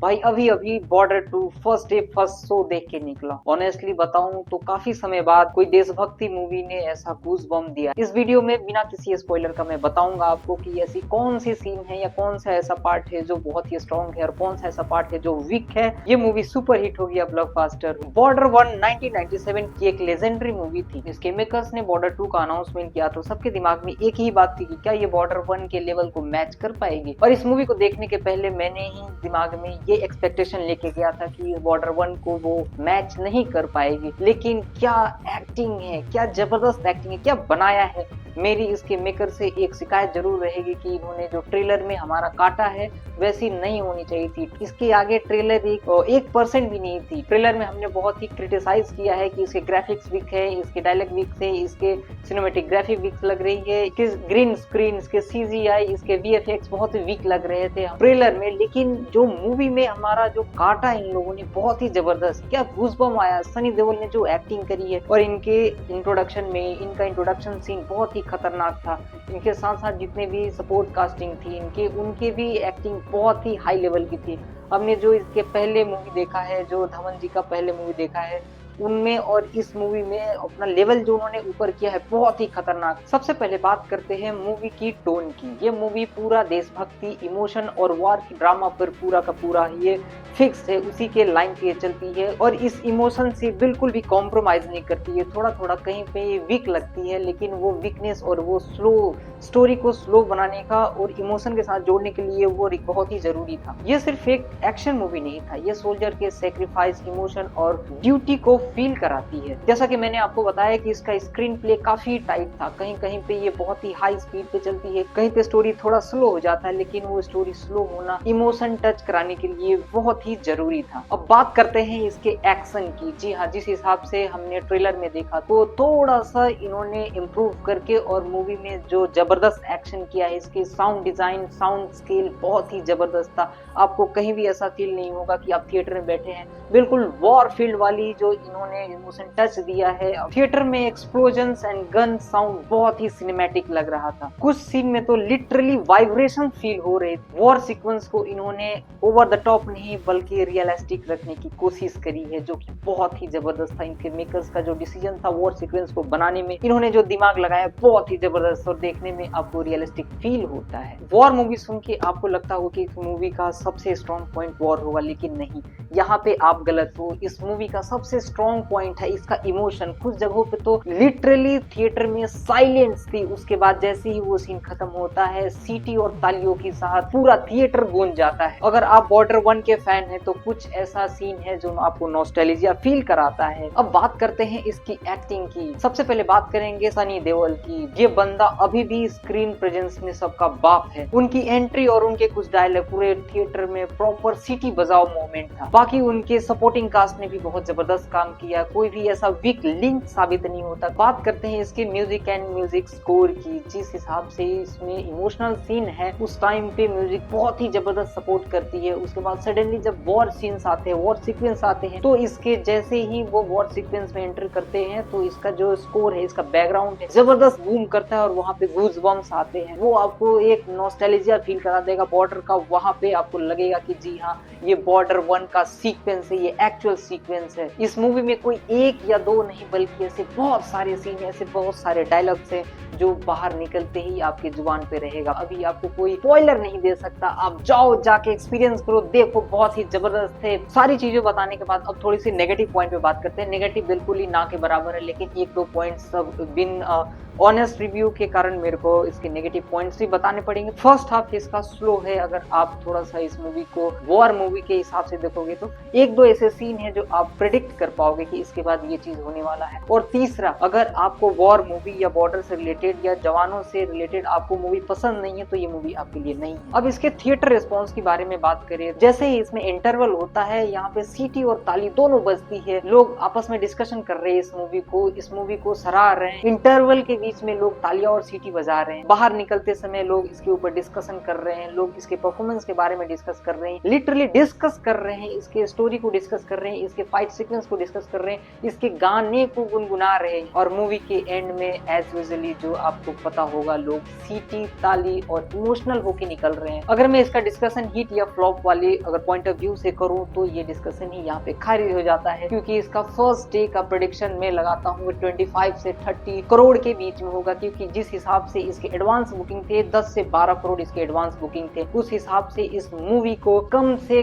भाई अभी अभी border 2 first day first show देख के निकला। ऑनेस्टली बताऊं तो काफी समय बाद कोई देशभक्ति मूवी ने ऐसा गूज बम दिया। इस वीडियो में बिना किसी स्पॉइलर का मैं बताऊंगा आपको कि ऐसी कौन सी सीन है या कौन सा ऐसा पार्ट है जो बहुत ही स्ट्रॉन्ग है और कौन सा ऐसा पार्ट है जो वीक है। ये मूवी सुपर हिट हो गया, ब्लॉकबस्टर। बॉर्डर 1 1997 की एक लेजेंडरी मूवी थी। इसके मेकर्स ने बॉर्डर 2 का अनाउंसमेंट किया तो सबके दिमाग में एक ही बात थी कि क्या ये बॉर्डर 1 के लेवल को मैच कर पाएगी। और इस मूवी को देखने के पहले मैंने ही दिमाग में ये एक्सपेक्टेशन लेके गया था कि बॉर्डर 1 को वो मैच नहीं कर पाएगी। लेकिन क्या एक्टिंग है, क्या जबरदस्त एक्टिंग है, क्या बनाया है। मेरी इसके मेकर से एक शिकायत जरूर रहेगी कि इन्होंने जो ट्रेलर में हमारा काटा है वैसी नहीं होनी चाहिए थी। इसके आगे ट्रेलर 1% भी नहीं थी। ट्रेलर में हमने बहुत ही क्रिटिसाइज किया है कि इसके ग्राफिक्स वीक है, इसके डायलॉग वीक है, इसके सिनेमेटोग्राफी वीक लग रही है, इसके ग्रीन स्क्रीन, इसके सीजीआई, इसके वीएफएक्स बहुत ही वीक लग रहे थे ट्रेलर में। लेकिन जो मूवी में हमारा जो काटा इन लोगों ने बहुत ही जबरदस्त, क्या गूज़बम्प आया। सनी देओल ने जो एक्टिंग करी है और इनके इंट्रोडक्शन में इनका इंट्रोडक्शन सीन बहुत ही खतरनाक था। इनके साथ साथ जितने भी सपोर्ट कास्टिंग थी इनके, उनके भी एक्टिंग बहुत ही हाई लेवल की थी। हमने जो इसके पहले मूवी देखा है, जो धवन जी का पहले मूवी देखा है, उनमें और इस मूवी में अपना लेवल जो उन्होंने ऊपर किया है बहुत ही खतरनाक। सबसे पहले बात करते हैं मूवी की टोन की। ये मूवी पूरा देशभक्ति, इमोशन और वॉर की ड्रामा पर पूरा का पूरा ये फिक्स है, उसी के लाइन पे चलती है और इस इमोशन से बिल्कुल भी कॉम्प्रोमाइज नहीं करती है। थोड़ा थोड़ा कहीं पे ये वीक लगती है, लेकिन वो वीकनेस और वो स्लो स्टोरी को स्लो बनाने का और इमोशन के साथ जोड़ने के लिए वो बहुत ही जरूरी था। ये सिर्फ एक एक्शन मूवी नहीं था, ये सोल्जर के सेक्रीफाइस, इमोशन और ड्यूटी को फील कराती है। जैसा कि मैंने आपको बताया कि इसका स्क्रीन प्ले काफी टाइट था। कहीं कहीं पे ये बहुत ही हाई स्पीड पे चलती है, कहीं पे स्टोरी थोड़ा स्लो हो जाता है, लेकिन वो स्टोरी स्लो होना इमोशन टच कराने के लिए बहुत ही जरूरी था। अब बात करते हैं इसके एक्शन की। जी हाँ, जिस हिसाब से हमने ट्रेलर में देखा तो थोड़ा सा इन्होंने इम्प्रूव करके और मूवी में जो जबरदस्त एक्शन किया है, इसके साउंड डिजाइन, साउंड स्केल बहुत ही जबरदस्त था। आपको कहीं भी ऐसा फील नहीं होगा कि आप थिएटर में बैठे हैं। बिल्कुल वॉर फील्ड वाली जो इन्होंने इमोशन टच दिया है। थिएटर में एक्सप्लोजन्स एंड गन साउंड बहुत ही सिनेमैटिक लग रहा था। कुछ सीन में तो लिटरली वाइब्रेशन फील हो रहे थे। वॉर सीक्वेंस को इन्होंने ओवर द टॉप नहीं बल्कि रियलिस्टिक रखने की कोशिश करी है, जो कि बहुत ही जबरदस्त था। इनके मेकर्स का जो डिसीजन था वॉर सीक्वेंस को बनाने में, इन्होंने जो दिमाग लगाया बहुत ही जबरदस्त और देखने में आपको रियलिस्टिक फील होता है। वॉर मूवी सुन के आपको लगता हो कि इस मूवी का सबसे स्ट्रॉन्ग पॉइंट वॉर होगा, लेकिन नहीं, यहाँ पे आप गलत हो। इस मूवी का सबसे स्ट्रॉन्ग पॉइंट है इसका इमोशन। कुछ जगहों पे तो लिटरली थिएटर में साइलेंस थी। उसके बाद जैसे ही वो सीन खत्म होता है, सीटी और तालियों के साथ पूरा थिएटर गूंज जाता है। अगर आप बॉर्डर 1 के फैन हैं तो कुछ ऐसा सीन है जो आपको नॉस्टैल्जिया फील कराता है। अब बात करते हैं इसकी एक्टिंग की। सबसे पहले बात करेंगे सनी देओल की। ये बंदा अभी भी स्क्रीन प्रेजेंस में सबका बाप है। उनकी एंट्री और उनके कुछ डायलॉग पूरे थिएटर में प्रॉपर सीटी बजाओ मोमेंट था। बाकी उनके सपोर्टिंग कास्ट ने भी बहुत जबरदस्त काम किया, कोई भी ऐसा वीक लिंक साबित नहीं होता। बात करते हैं इसके म्यूजिक एंड म्यूजिक स्कोर की। जिस हिसाब से इसमें इमोशनल सीन है उस टाइम पे म्यूजिक बहुत ही जबरदस्त सपोर्ट करती है। उसके बाद सडनली जब वॉर सीन्स आते हैं, वॉर सीक्वेंस आते हैं, तो इसके जैसे ही वो वॉर सीक्वेंस में एंटर करते हैं तो इसका जो स्कोर है, इसका बैकग्राउंड है, जबरदस्त बूम करता है और वहाँ पे गूज़बम्प्स आते हैं। वो आपको एक नॉस्टैल्जिया फील करा देगा बॉर्डर का। वहाँ पे आपको लगेगा कि जी हाँ, ये बॉर्डर 1 का सीक्वेंस है, ये एक्चुअल सीक्वेंस है। इस मूवी में कोई एक या दो नहीं बल्कि ऐसे बहुत सारे सीन, ऐसे बहुत सारे डायलॉग्स हैं जो बाहर निकलते ही आपके जुबान पे रहेगा। अभी आपको कोई स्पॉइलर नहीं दे सकता, आप जाओ जाके एक्सपीरियंस करो, देखो, बहुत ही जबरदस्त है। सारी चीजें बताने के बाद अब थोड़ी सी नेगेटिव पॉइंट पे बात करते हैं। नेगेटिव बिल्कुल ही ना के बराबर है, लेकिन एक दो पॉइंट सब बिन ऑनेस्ट रिव्यू के कारण मेरे को इसके नेगेटिव पॉइंट्स भी बताने पड़ेंगे। फर्स्ट हाफ इसका स्लो है। अगर आप थोड़ा सा इस मूवी को वॉर मूवी के हिसाब से देखोगे तो एक दो ऐसे सीन है जो आप प्रेडिक्ट कर पाओगे कि इसके बाद ये चीज होने वाला है। और तीसरा, अगर आपको वॉर मूवी या बॉर्डर से रिलेटेड या जवानों से रिलेटेड आपको मूवी पसंद नहीं है तो ये मूवी आपके लिए नहीं है। अब इसके थिएटर रिस्पॉन्स के बारे में बात करें, जैसे ही इसमें इंटरवल होता है, यहाँ पे सीटी और ताली दोनों बजती है, लोग आपस में डिस्कशन कर रहे हैं इस मूवी को सराह रहे हैं। इंटरवल के बीच में लोग तालियां और सीटी बजा रहे हैं। बाहर निकलते समय लोग इसके ऊपर डिस्कशन कर रहे हैं, लोग इसके परफॉर्मेंस के बारे में डिस्कस कर रहे हैं, लिटरली डिस्कस कर रहे हैं, इसके स्टोरी को डिस्कस कर रहे हैं, इसके फाइट सीक्वेंस को डिस्कस कर रहे हैं, इसके गाने को गुनगुना रहे हैं। और मूवी के एंड में एज यूजुअली जो आपको पता होगा, लोग सीटी, ताली और इमोशनल होके निकल रहे हैं। अगर मैं इसका डिस्कशन हिट या फ्लॉप वाले अगर पॉइंट ऑफ व्यू से करूं तो ये डिस्कशन ही यहाँ पे खारिज हो जाता है, क्योंकि इसका फर्स्ट डे का प्रेडिक्शन मैं लगाता हूँ 25 से 30 करोड़ के बीच में होगा, क्योंकि जिस हिसाब से इसके एडवांस बुकिंग थे 10 से 12 करोड़ इसके एडवांस बुकिंग थे, उस हिसाब से इस मूवी को कम से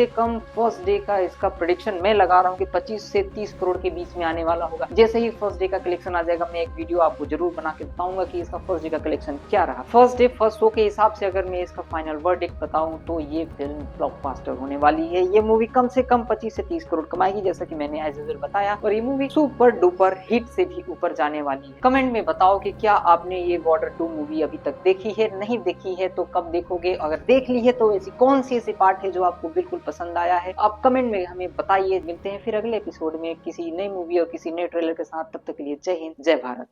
कम फर्स्ट डे का इसका प्रेडिक्शन मैं लगा रहा हूँ कि 25 से 30 करोड़ के बीच में आने वाला होगा। जैसे ही फर्स्ट डे का कलेक्शन आ जाएगा, मैं एक वीडियो आपको जरूर बना के बताऊंगा कि इसका फर्स्ट डे का कलेक्शन क्या रहा। फर्स्ट डे फर्स्ट शो के हिसाब से अगर मैं इसका फाइनल वर्डिक्ट बताऊं तो ये फिल्म ब्लॉकबस्टर होने वाली है। ये मूवी कम से कम 25 से 30 करोड़ कमाएगी, जैसा कि मैंने एज यूजुअल बताया, और ये मूवी सुपर डुपर हिट से भी ऊपर जाने वाली है। कमेंट में बताओ कि क्या आपने ये बॉर्डर 2 मूवी अभी तक देखी है, नहीं देखी है तो कब देखोगे, अगर देख ली है तो ऐसी कौन सी ऐसी पार्ट है जो आपको बिल्कुल पसंद आया है, आप कमेंट में हमें बताइए। मिलते हैं फिर अगले एपिसोड में किसी नई मूवी और किसी नए ट्रेलर के साथ। तब तक के लिए जय हिंद, जय भारत।